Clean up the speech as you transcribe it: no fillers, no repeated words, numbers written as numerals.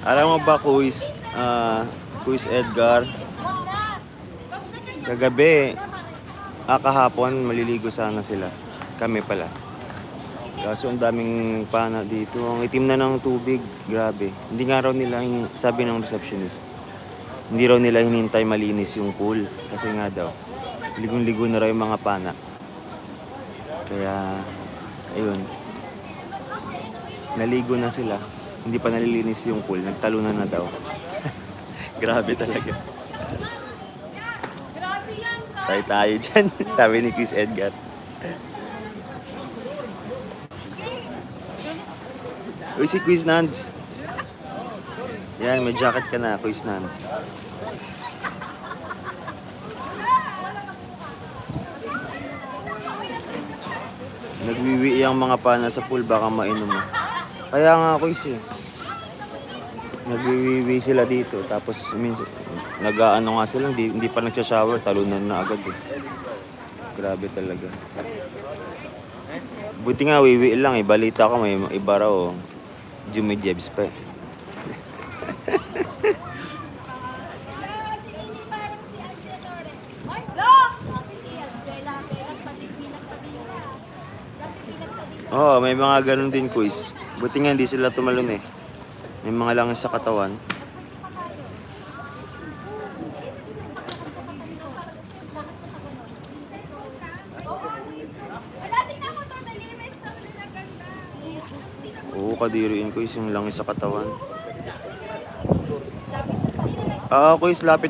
Alam mo ba, Kuis Edgar, kagabi, kahapon, maliligo sana sila. Kami pala. Kaso ang daming pana dito. Ang itim na ng tubig. Grabe. Hindi nga raw nila, sabi ng receptionist, hindi raw nila hinintay malinis yung pool. Kasi nga daw, ligong-ligo na raw yung mga pana. Kaya, ayun. Naligo na sila. Hindi pa nalilinis yung pool. Nagtalunan na daw. Grabe talaga. Tayo dyan. Sabi ni Chris Edgar. Uy, si Quiz Nands. Yan, may jacket ka na, Quiz Nands. Nagwiwi ang mga pana sa pool, baka mainom mo. Kaya nga, Quiz eh. Nagwiwi sila dito, tapos minsan, nag-ano nga sila, hindi pa nagsha-shower, talunan na agad eh. Grabe talaga. Buti nga, wiwi lang eh. Balita ko may iba raw, oh. Jimmy Jebs pa eh. Oo, may mga ganun din, Quiz. Buti nga hindi sila tumalon eh. May mga langis sa katawan. Oo, kadiriin, Quiz, yung langis sa katawan. Quiz, lapit na